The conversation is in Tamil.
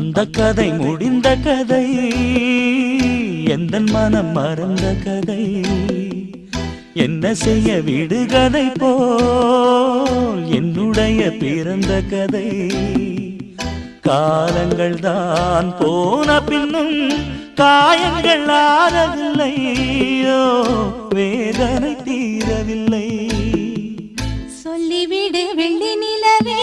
அந்த கதை முடிந்த கதை, எந்தன் மனம் மறந்த கதை. என்ன செய்ய விடுகதை போல் என்னுடைய பிறந்த கதை. காலங்கள் தான் போன பின்னும் காயங்கள் ஆறவில்லையோ, வேதனை தீரவில்லை. சொல்லிவிடு வெள்ளி நிலவே